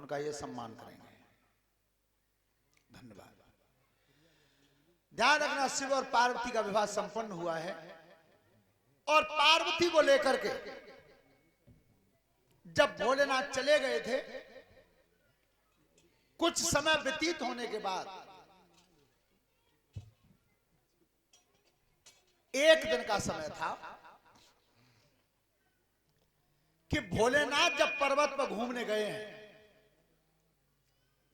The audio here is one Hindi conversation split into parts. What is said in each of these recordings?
उनका ये सम्मान करेंगे। धन्यवाद। ध्यान रखना, शिव और पार्वती का विवाह संपन्न हुआ है और पार्वती को लेकर के जब भोलेनाथ चले गए थे, कुछ समय व्यतीत होने के बाद एक दिन का समय था कि भोलेनाथ जब पर्वत पर घूमने गए हैं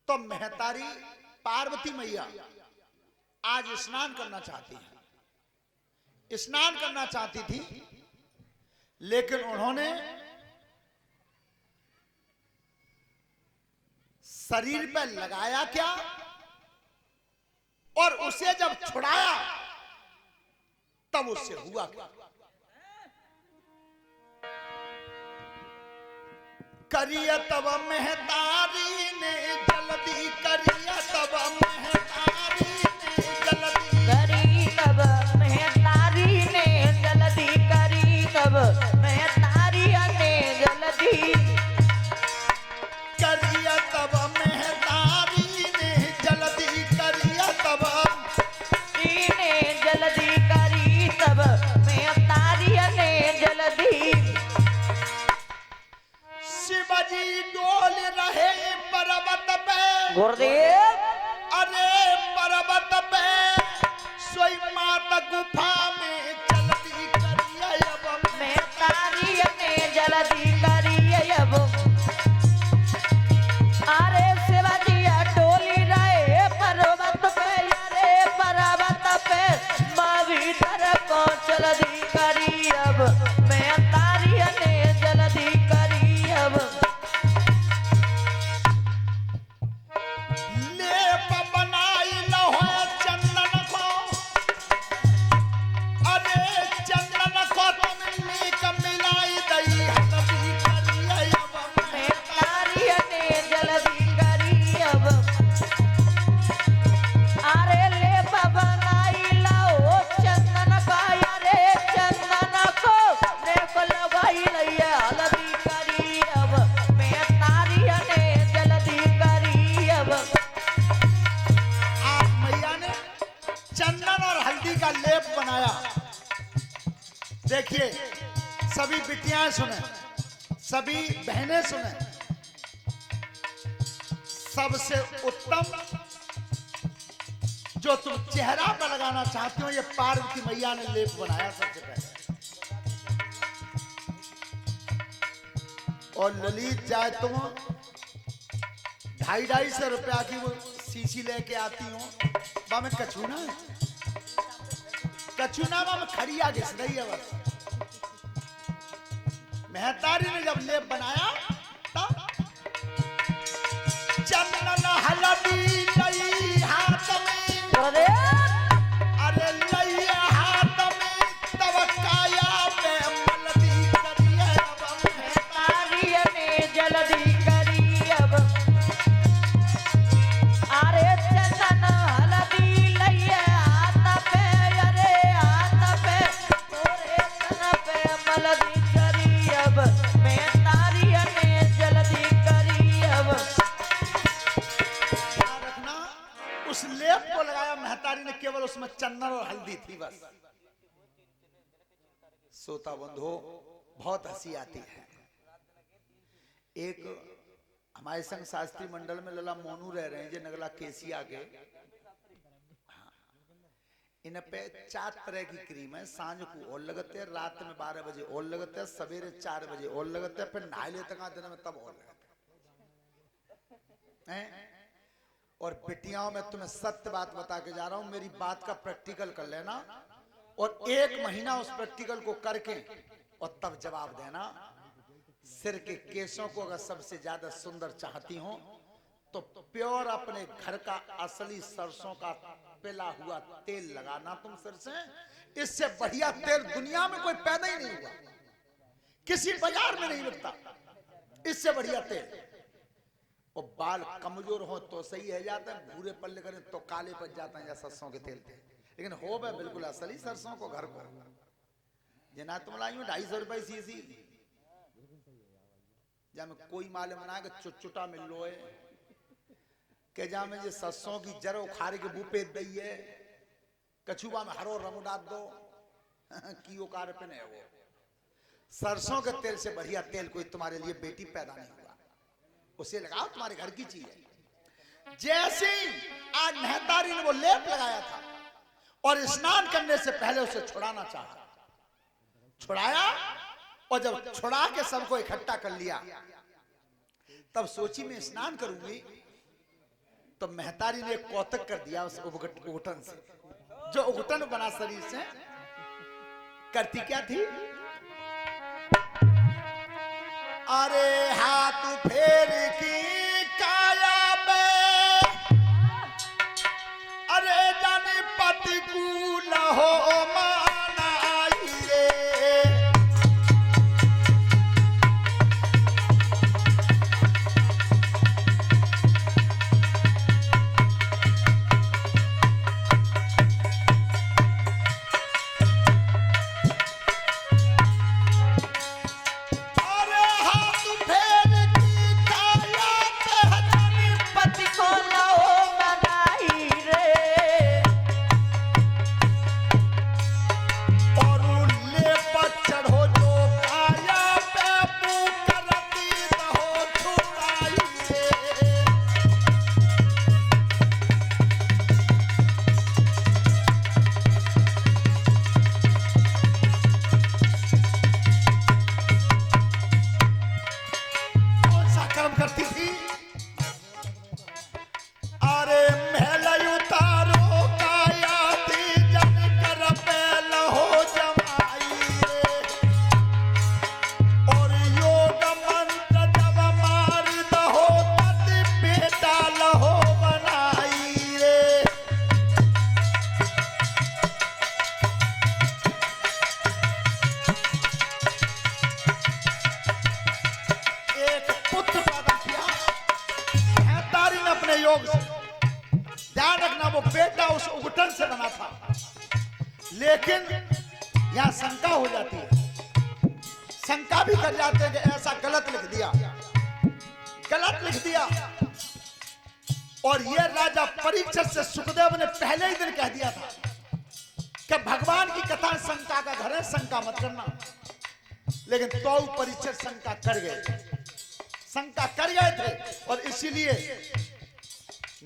तो महतारी पार्वती मैया आज स्नान करना चाहती है, स्नान करना चाहती थी, लेकिन उन्होंने शरीर पर लगाया क्या और उसे जब छुड़ाया तब उससे हुआ क्या। करिया तब महतारी ने जल्दी, करिया तब महतारी ने जल्दी, करी तब महतारी ने जल्दी, करी तब महतारी ने जल्दी, करिया तब महतारी ने जल्दी, करिया तब ने जल्दी, करी तब महतारी ने जल्दी। शिवजी डोल रहे पर्वत पे, गुरुदेव अरे पर्वत पे सोई माता गुफा में चलती, करिया अब महतारी ने जल्दी, करी अब। अरे शिवजिया डोली रहे पर्वत पे, अरे पर्वत पे माँ भीतर को जल्दी, करी अब महतारी ने जल्दी, करी अब। लेप बनाई लहो चंदन को, अरे चंदन को तुमने कब मिलाई दई हल्दी, करिया अब महतारी ने जल्दी, करी अब। अरे लेप बनाई लाओ चंदन का, अरे चंदन को देखो लगाई लैया हल्दी, करी अब महतारी ने जल्दी, करी अब। आप मैया ने चंदन और हल्दी का लेप बनाया। देखिए सभी बिटियां सुने, सभी बहनें सुने, सबसे उत्तम जो तुम चेहरा पर लगाना चाहते हो, ये पार्वती मैया ने लेप बनाया सबसे पहले। और ललित जाए तुम 250 रुपया की वो शीशी लेके आती हो, बा में कछूना है, कछूना में खड़िया घिस रही है बस। महतारी ने जब लेप बनाया तब चंदन हल्दी लई हाथ में, अरे अरे लई हाथ में तब काया पे मलदी, करिया अब महतारी ने जल्दी, करी अब। अरे चंदन हल्दी लइया हाथ पे, अरे हाथ पे तोरे तन पे मलदी, करी अब महतारी ने जल्दी, करी अब। ध्यान रखना, उस लेप को लगाया महतारी ने, केवल उसमें चंदन और हल्दी थी बस। श्रोता बंधु, बहुत हंसी आती है। एक हमारे संग शास्त्री मंडल में लला मोनू रह रहे हैं, जो नगला केसिया के, इन पे 4 तरह की क्रीम है। सांझ को और लगते हैं, रात में 12 बजे और लगते हैं, सवेरे 4 बजे और लगते हैं, फिर नहाए लेते हैं दिन में तब और लगते हैं। और बिटियाओं में तुम्हें सत्य बात बता के जा रहा हूं, मेरी बात का प्रैक्टिकल कर लेना और 1 महीना उस प्रैक्टिकल को करके और तब जवाब देना। सिर के केसों को अगर सबसे ज्यादा सुंदर चाहती हो तो प्योर अपने घर का असली सरसों का पिला हुआ तेल लगाना तुम सिर से। इससे बढ़िया तेल दुनिया में कोई पैदा ही नहीं हुआ, किसी बाजार में नहीं मिलता इससे बढ़िया तेल। और बाल कमजोर हो तो सही है जाता है, भूरे पल्ले करें तो काले पड़ जाते हैं, या सरसों के तेल थे। लेकिन हो वह बिल्कुल असली सरसों को घर को जना तुम लाई 250 रुपए शीशी। जब कोई मालूम ना कि चुटचुटा मिल लो है के जा में ये सरसों की जड़ उखाड़ के बूपे दई है कछुआ में हरो रंग डाल दो की कार पे नहीं वो सरसों के तेल से बढ़िया तेल कोई तुम्हारे लिए बेटी पैदा नहीं हुआ, उसे लगाओ तुम्हारे घर की चीज है। जैसे ही आज मेहतारी ने वो लेप लगाया था और स्नान करने से पहले उसे छुड़ाना चाहा, छुड़ाया और जब छुड़ा के सबको इकट्ठा कर लिया तब सोची मैं स्नान करूंगी, तो मेहतारी ने कौतक कर दिया उस उघटन से, जो उघटन बना शरीर से। करती क्या थी? अरे हाथ फेर की काया पे अरे जाने पति कूल हो मानाई रे। ध्यान रखना वो बेटा उस उघटन से बना था, लेकिन यहां शंका हो जाती है, शंका भी कर जाते हैं कि ऐसा गलत लिख दिया, गलत लिख दिया। और ये राजा परीक्षित से सुखदेव ने पहले ही दिन कह दिया था कि भगवान की कथा शंका का घर है, शंका मत करना। लेकिन तो परीक्षित शंका कर गए, शंका कर गए थे और इसीलिए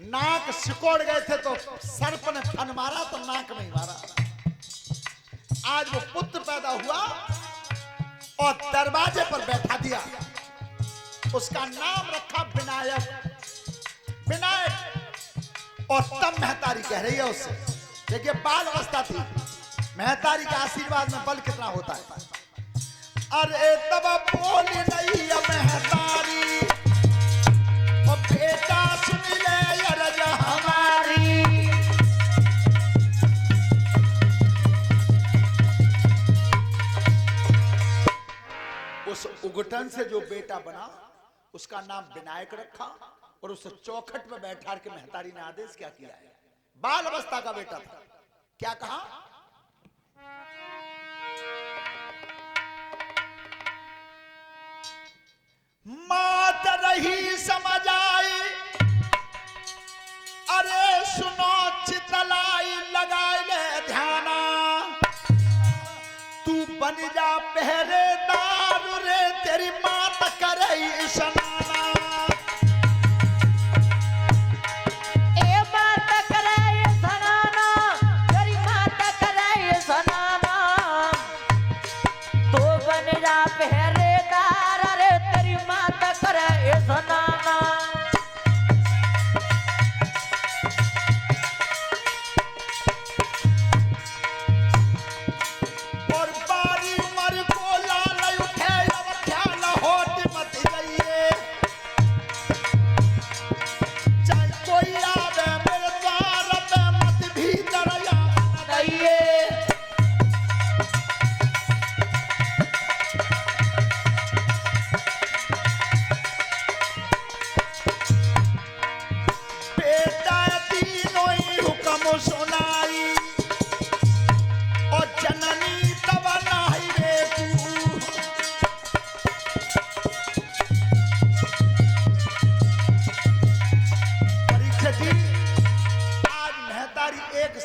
नाक सिकोड़ गए थे, तो सर्प ने फन मारा तो नाक में ही मारा। आज वो पुत्र पैदा हुआ और दरवाजे पर बैठा दिया, उसका नाम रखा विनायक, विनायक। और तब मेहतारी कह रही है उससे, देखिए बाल अवस्था थी, मेहतारी के आशीर्वाद में बल कितना होता है। अरे तब बोली नहीं मेहतारी, और बेटा सुन ले अरज हमारी। उस उघटन से जो बेटा बना उसका नाम विनायक रखा और उसे चौखट में बैठा के मेहतारी ने आदेश क्या किया है, बाल अवस्था का बेटा था, क्या कहा? मात रही समझ आई, अरे सुनो चितलाई लगाए ले ध्याना, तू बन जा पहरेदार रे तेरी मात करे स्नाना। ए मात करे स्नाना, तेरी मात करे स्नाना, तू बन जा पहरेदार रे तेरी मात करे स्नाना।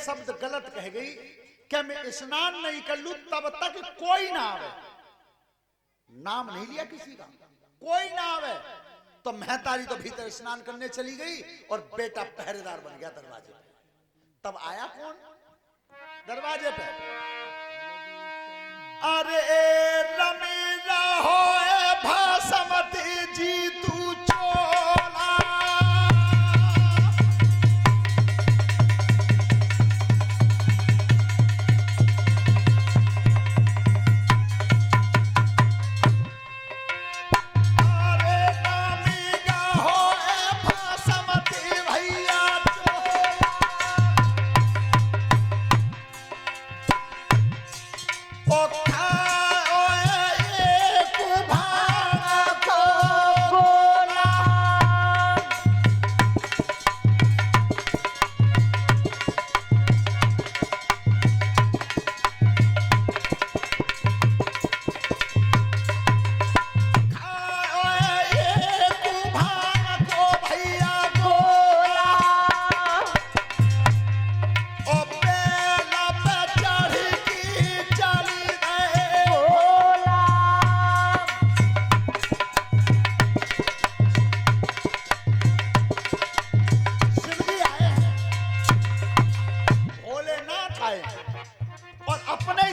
शब्द गलत कह गई कि मैं स्नान नहीं कर लूं तब तक कोई ना आवे। नाम नहीं लिया किसी का, कोई ना आवे। तो महतारी तो भीतर स्नान करने चली गई और बेटा पहरेदार बन गया दरवाजे पे। तब आया कौन दरवाजे पे? अरे रमीला हो भासमती जी तू चोला,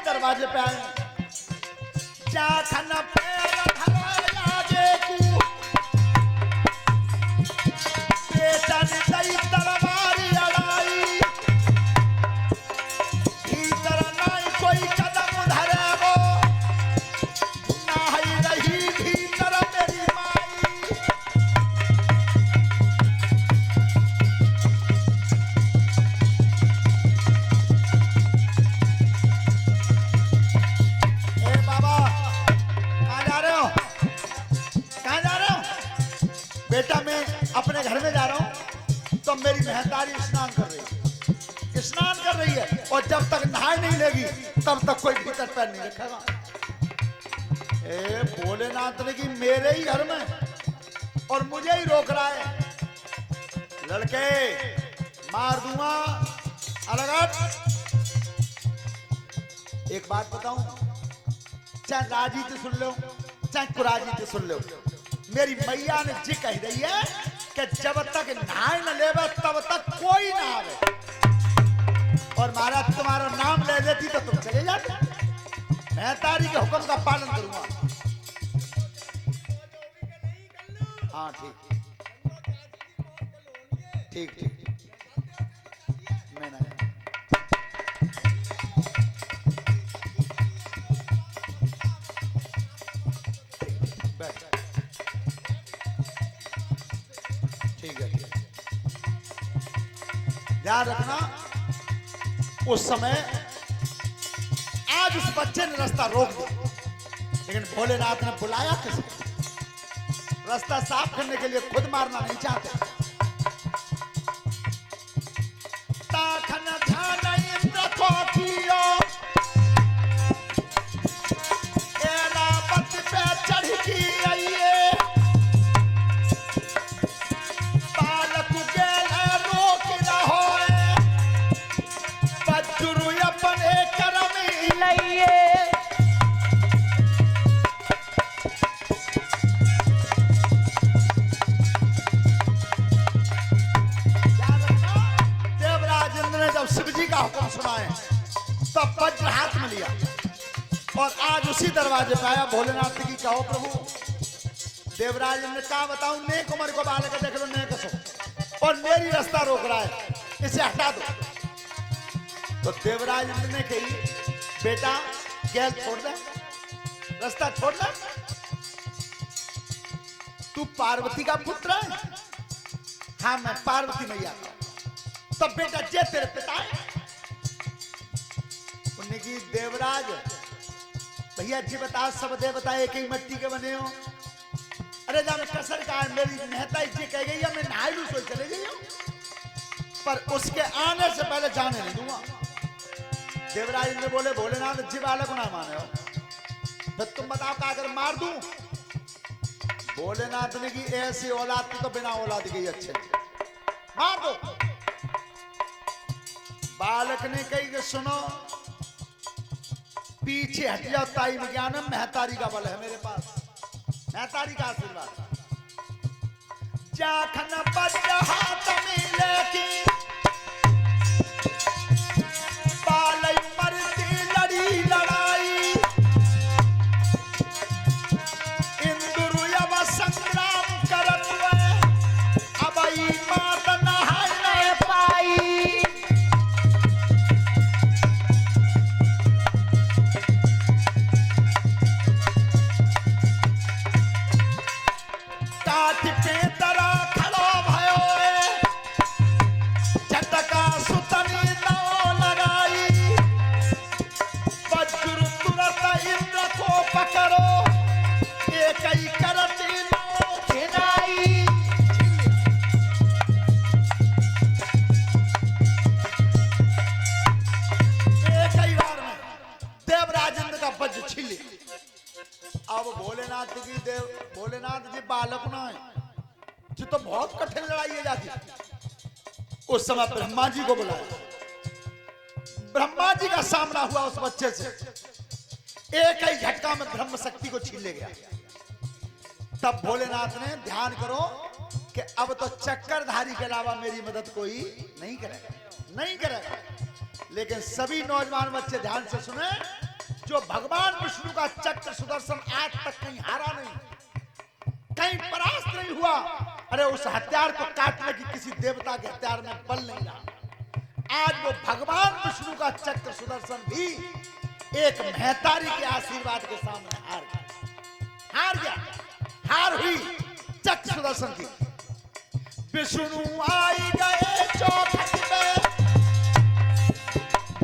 दरवाजे पे आए। जाखन पैर धराया आगे कू, बेटा ने दई तलवारी अड़ाई, भीतर नहीं कोई कदम धरे वो, ना ही रही भीतर मेरी माई। बेटा मैं अपने घर में जा रहा हूं तो मेरी महतारी स्नान कर रही है और जब तक नहाए नहीं लेगी तब तक कोई भीतर पैर नहीं रखेगा। भोलेनाथ ने कि मेरे ही घर में और मुझे ही रोक रहा है। लड़के मार दूंगा, अलग हट। एक बात बताऊं, चाहे राजी तो सुन लो चाहे कुराजी तो सुन लो, मेरी मैया ने जी कह रही है कि जब तक नहाए न लेवे तब तक कोई ना आवे। और महाराज तुम्हारा नाम ले लेती तो तुम चले जाते। महतारी के हुक्म का पालन करूंगा। हाँ ठीक ठीक मैं ना बैठ। ध्यान रखना, उस समय आज उस बच्चे ने रास्ता रोक दिया, लेकिन भोलेनाथ ने बुलाया किसे? रास्ता साफ करने के लिए खुद मारना नहीं चाहते। ताखन ध्यान इंद्र को कियो, एरावत पे चढ़ की आइए, हुक्म सुना है तब वज्र हाथ में लिया और आज उसी दरवाजे पे आया। भोलेनाथ की कहो प्रभु, देवराज ने कहा बताऊं नेक उम्र को बालक देख लो नेक सो और मेरी रास्ता रोक रहा है, इसे हटा दो। तो देवराज ने कही बेटा गैल छोड़ दे, रास्ता छोड़ दे, तू पार्वती का पुत्र है। हाँ मैं पार्वती मैया का। तब बेटा जे तेरे पिता है। की देवराज भैया जी बता, सब देवता एक ही मिट्टी के बने हो। अरे जब कसर का मेरी महता जी कह गई है मैं नहाई लू सोच चले गई हूं, पर उसके आने से पहले जाने नहीं दूंगा। देवराज ने बोले भोलेनाथ जी बालक को ना माने हो, फिर तुम बताओ का अगर मार दूं? भोलेनाथ ने की ऐसी औलाद तो बिना औलाद के ही अच्छे, मार दो। बालक ने कही कि सुनो, पीछे हट जाओ, ताई विज्ञानम, महतारी का बल है मेरे पास, महतारी का आशीर्वाद। जाखन बज हाथ में लेकी बालय मरती लड़ी लड़ाई, इंद्र यव संग्राम करत अब मात नहाय न पाई। काठ पे तरा खड़ो भयो, झटका सुतनी दो लगाई, वज्र तुरत इंद्र को पकड़ो, एक ही करती नो खिनाई। एक ही बार में देवराज इंद्र का वज्र छीन लिया। अब भोलेनाथ जी बालक ना है जो तो बहुत कठिन लड़ाई है जाती। उस समय ब्रह्मा जी को बुलाया, ब्रह्मा जी का सामना हुआ उस बच्चे से, एक ही झटका में ब्रह्म शक्ति को छीन ले गया। तब भोलेनाथ ने ध्यान करो कि अब तो चक्करधारी के अलावा मेरी मदद कोई नहीं करेगा। लेकिन सभी नौजवान बच्चे ध्यान से सुने, जो भगवान विष्णु का चक्र सुदर्शन आज तक कहीं हारा नहीं, कहीं परास्त नहीं हुआ। अरे उस हथियार को काटने की किसी देवता के हथियार में बल नहीं रहा। आज वो भगवान विष्णु का चक्र सुदर्शन भी एक महतारी के आशीर्वाद के सामने हार गया। हार हुई चक्र सुदर्शन की। विष्णु आई गए चौखट में,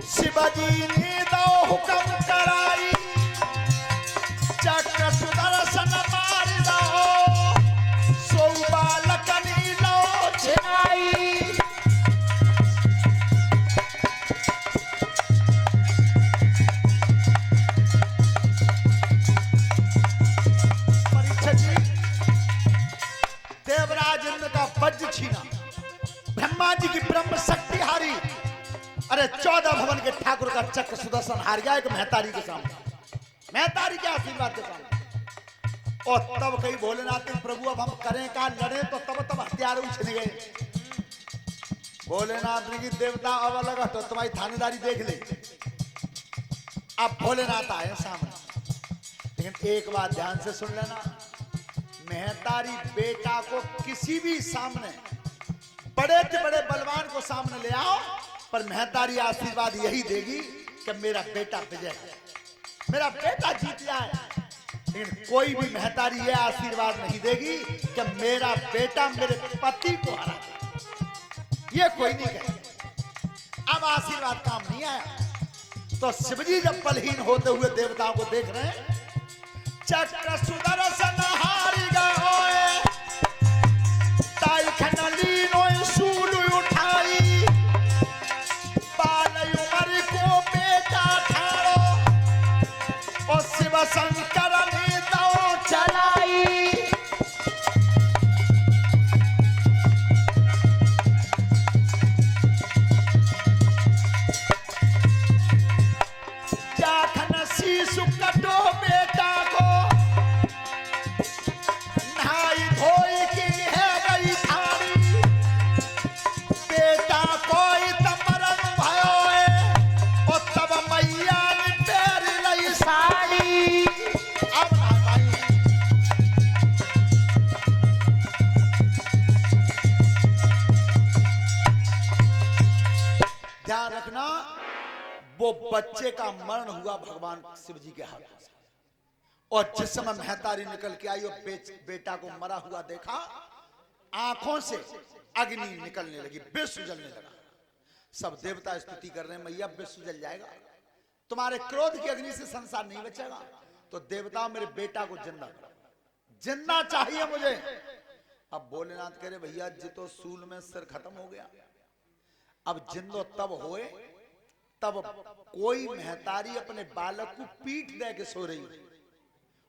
शिवजी ने दो हुक्म कराई, चक्र सुदर्शन मार दो, सो बालक नीलो छिनाई। परीक्षा जी, देवराज इंद्र का वज्र छीना, ब्रह्मा जी की ब्रह्म शक्ति हारी, अरे 14 भवन के ठाकुर का चक्र सुदर्शन हार गया एक महतारी के सामने, महतारी के आशीर्वाद के सामने। और तब कही भोलेनाथ ने, प्रभु अब हम करें क्या, लड़े तो तब हथियार उछल गए। भोलेनाथ ने की, देवता अब अलग हटो, तुम्हारी थानेदारी देख ले। अब भोलेनाथ आए सामने, लेकिन एक बात ध्यान से सुन लेना, महतारी बेटा को किसी भी सामने, बड़े से बड़े बलवान को सामने ले आओ, पर महतारी आशीर्वाद यही देगी कि मेरा बेटा विजय है, मेरा बेटा जीत जाए। लेकिन कोई भी महतारी यह आशीर्वाद नहीं देगी कि मेरा बेटा मेरे पति को हरा दे, ये कोई नहीं कहेगा। अब आशीर्वाद काम नहीं आया, तो शिवजी जब बलहीन होते हुए देवताओं को देख रहे हैं, चक्र सुदर्शन हारी गए, ताई खनलीनो शूल उठाई, बालय उमर को बेटा ठाड़ो, और शिव शंकर ने दो चलाई। जाखन शीशु कटो बेटा को, नहाई धोई की है गई थारी, बेटा कोई तमरन भयो है, और तब मैया ने पैर लई साड़ी। अब ना भाई, ध्यान रखना, वो बच्चे का मरण हुआ भगवान शिव जी के हाथों से। और जिस समय महतारी निकल के आई और बेटा को मरा हुआ देखा, आंखों से अग्नि निकलने लगी, विश्व जलने लगा। सब देवता स्तुति कर रहे हैं, मैया विश्व जल जाएगा, तुम्हारे क्रोध की अग्नि से संसार नहीं बचेगा। तो देवता मेरे बेटा को जिंदा करो, जिंदा चाहिए मुझे। अब भोलेनाथ कह रहे, भैया जी तो सूल में सिर खत्म हो गया, अब जिंदो तब होए तब कोई महतारी अपने बालक को पीठ दे के सो रही,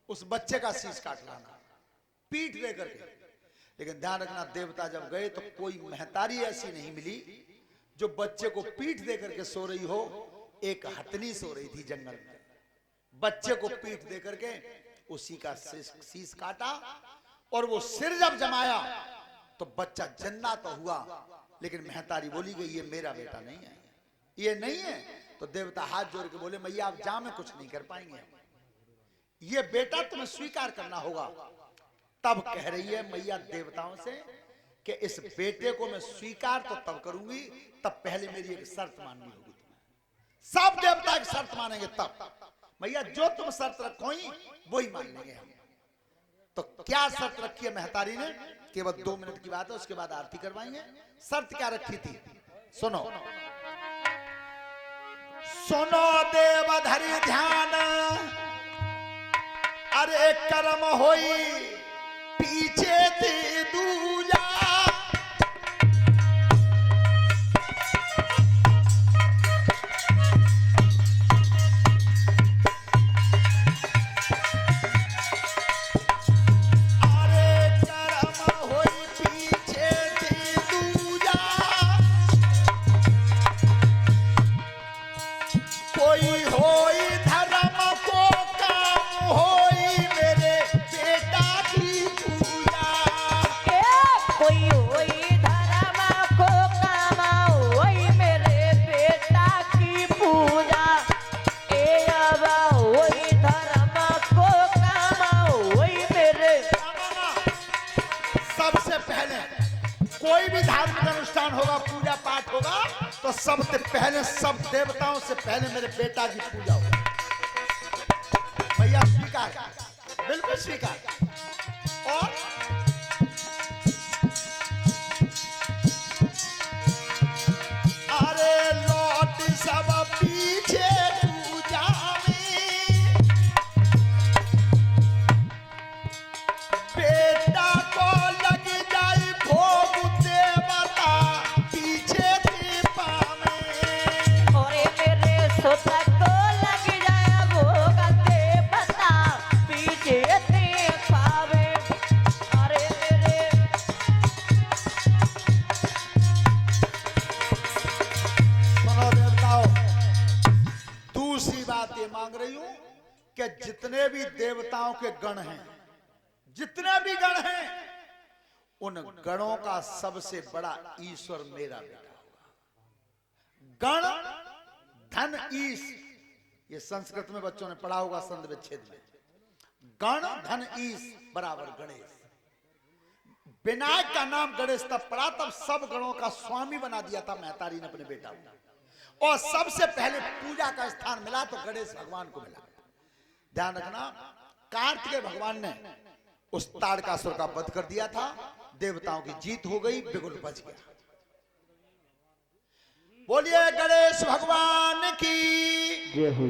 उस बच्चे का शीश काट लाना पीठ दे करके। लेकिन ध्यान रखना, देवता जब गए तो कोई महतारी ऐसी नहीं मिली जो बच्चे को पीठ दे करके सो रही हो। एक हथनी सो रही थी जंगल में, बच्चे को पीठ दे करके उसी का शीश काटा और वो सिर जब जमाया तो बच्चा जिंदा तो हुआ, लेकिन महतारी बोली गई ये मेरा बेटा नहीं है, ये नहीं है। तो देवता हाथ जोड़ के बोले मैया आप जा में कुछ नहीं कर पाएंगे, ये बेटा तुम्हें स्वीकार करना होगा। तब कह रही है मैया देवताओं से कि इस बेटे को मैं स्वीकार तो तब करूंगी, तब पहले मेरी एक शर्त माननी होगी तुम्हें। सब देवता एक शर्त मानेंगे तब। मैया जो तुम शर्त रखोगी वही मान लेंगे हम। तो क्या शर्त रखी है महतारी ने? केवल 2 मिनट की बात है, उसके बाद आरती करवाएंगे। शर्त क्या रखी थी सुनो। सुनो देव धरि ध्यान, अरे कर्म होई पीछे थी दूजा। कोई भी धार्मिक अनुष्ठान होगा, पूजा पाठ होगा, तो सबसे पहले सब देवताओं से पहले मेरे बेटा की पूजा होगी। भैया स्वीकार, बिल्कुल स्वीकार। और अरे लौट सब पीछे पूजा में, बेटा को लग जाए भोग देवता पीछे थी पावे। और मेरे सोता को लग जाए भोग देवता पीछे थी पावे। अरे मेरे सुनो देवताओं, दूसरी बात ये मांग रही हूं कि जितने भी देवताओं के गण हैं, जितने भी गण हैं, उन गणों का सबसे बड़ा ईश्वर मेरा बेटा होगा। गण धन ईश, ये संस्कृत में बच्चों ने पढ़ा होगा संध विच्छेद में। गण धन ईश बराबर गणेश। विनायक का नाम गणेश तब पड़ा तब सब गणों का स्वामी बना दिया था महतारी ने अपने बेटा को। और सबसे पहले पूजा का स्थान मिला तो गणेश भगवान को मिला। ध्यान रखना, कार्तिकेय भगवान ने उस ताड़कासुर का वध कर दिया था, देवताओं की जीत हो गई, बिगुल बच गया। बोलिए गणेश भगवान की जय हो।